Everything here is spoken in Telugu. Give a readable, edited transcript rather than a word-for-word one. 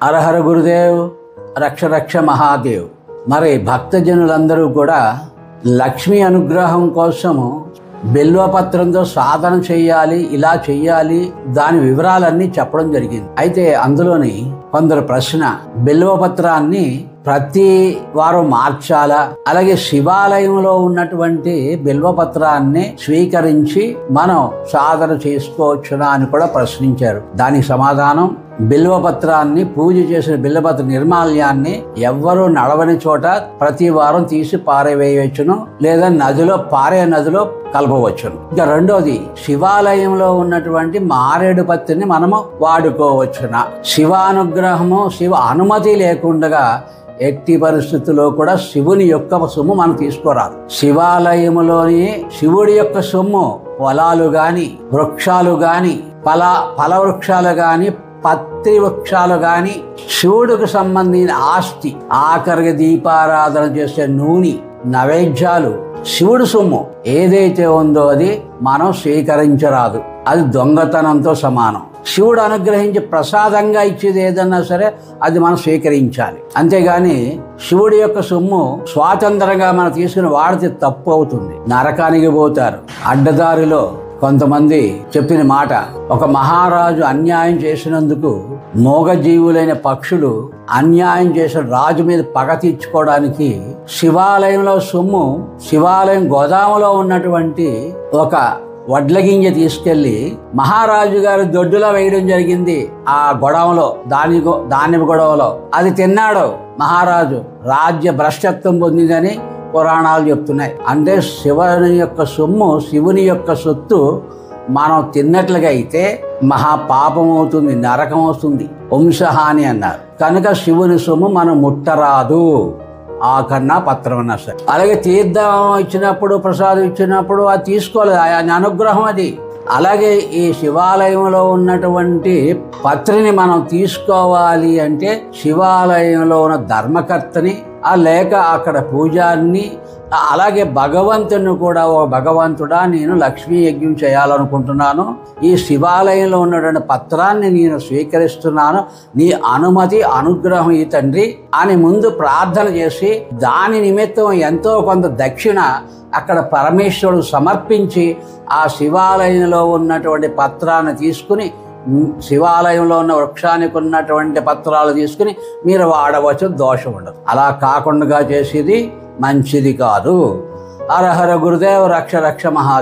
హరహర గురుదేవ్, రక్ష రక్ష మహాదేవ్. మరి భక్తజనులందరూ కూడా లక్ష్మీ అనుగ్రహం కోసము బిల్వపత్రంతో సాధన చెయ్యాలి, ఇలా చెయ్యాలి, దాని వివరాలన్నీ చెప్పడం జరిగింది. అయితే అందులోని కొందరు ప్రశ్న, బిల్వపత్రాన్ని ప్రతి వారం మార్చాలా, అలాగే శివాలయంలో ఉన్నటువంటి బిల్వపత్రాన్ని స్వీకరించి మనం సాధన చేసుకోవచ్చునా అని కూడా ప్రశ్నించారు. దానికి సమాధానం, బిల్వపత్రాన్ని పూజ చేసిన బిల్వపత్ర నిర్మాల్యాన్ని ఎవ్వరూ నడవని చోట ప్రతి వారం తీసి పారవేయవచ్చును, లేదా నదిలో కలపవచ్చును. ఇంకా రెండోది, శివాలయంలో ఉన్నటువంటి మారేడు పత్తిని మనము వాడుకోవచ్చునా. శివానుగ్రహము, శివ అనుమతి లేకుండా ఎట్టి పరిస్థితుల్లో కూడా శివుని యొక్క సొమ్ము మనం తీసుకోరాదు. శివాలయములోని శివుడి యొక్క సొమ్ము పొలాలు గాని, వృక్షాలు గాని, ఫల వృక్షాలు గాని, పత్తి వృక్షాలు గాని, శివుడికి సంబంధించిన ఆస్తి, ఆఖరికి దీపారాధన చేసే నూనె, నైవేద్యాలు, శివుడి సొమ్ము ఏదైతే ఉందో అది మనం స్వీకరించరాదు. అది దొంగతనంతో సమానం. శివుడు అనుగ్రహించి ప్రసాదంగా ఇచ్చేది ఏదన్నా సరే అది మనం స్వీకరించాలి. అంతేగాని శివుడి యొక్క సొమ్ము స్వాతంత్రంగా మనం తీసుకుని వాడితే తప్పు అవుతుంది, నరకానికి పోతారు. అడ్డదారిలో కొంతమంది చెప్పిన మాట, ఒక మహారాజు అన్యాయం చేసినందుకు మూగజీవులైన పక్షులు అన్యాయం చేసిన రాజు మీద పగ తీర్చుకోవడానికి శివాలయంలో సొమ్ము, శివాలయం గోదాములో ఉన్నటువంటి ఒక వడ్ల గింజ తీసుకెళ్లి మహారాజు గారు దొడ్డులో వేయడం జరిగింది. ఆ గొడవలో, దానిమ్మ గొడవలో అది తిన్నాడు మహారాజు. రాజ్య భ్రష్టత్వం పొందిందని పురాణాలు చెప్తున్నాయి. అంటే శివుని యొక్క సొమ్ము, శివుని యొక్క సొత్తు మనం తిన్నట్లుగా అయితే మహాపాపం అవుతుంది, నరకం వస్తుంది, వంశహాని అన్నారు. కనుక శివుని సొమ్ము మనం ముట్టరాదు, ఆకన్నా పత్రం అన్నా సరే. అలాగే తీర్థం ఇచ్చినప్పుడు, ప్రసాదం ఇచ్చినప్పుడు అది తీసుకోలేదు, ఆయన అనుగ్రహం అది. అలాగే ఈ శివాలయంలో ఉన్నటువంటి పత్రిని మనం తీసుకోవాలి అంటే శివాలయంలో ఉన్న ధర్మకర్తని, లేక అక్కడ పూజారిని, అలాగే భగవంతుని కూడా, ఓ భగవంతుడా, నేను లక్ష్మీ యజ్ఞం చేయాలనుకుంటున్నాను, ఈ శివాలయంలో ఉన్నటువంటి పత్రాన్ని నేను స్వీకరిస్తున్నాను, నీ అనుమతి, అనుగ్రహం ఈ తండ్రి అని ముందు ప్రార్థన చేసి దాని నిమిత్తం ఎంతో కొంత దక్షిణ అక్కడ పరమేశ్వరుడు సమర్పించి ఆ శివాలయంలో ఉన్నటువంటి పత్రాన్ని తీసుకుని, శివాలయంలో ఉన్న వృక్షానికి ఉన్నటువంటి పత్రాలు తీసుకుని మీరు వాడవచ్చు, దోషం ఉండదు. అలా కాకుండా చేసేది మంచిది కాదు. హర హర గురుదేవ్, రక్ష రక్ష మహా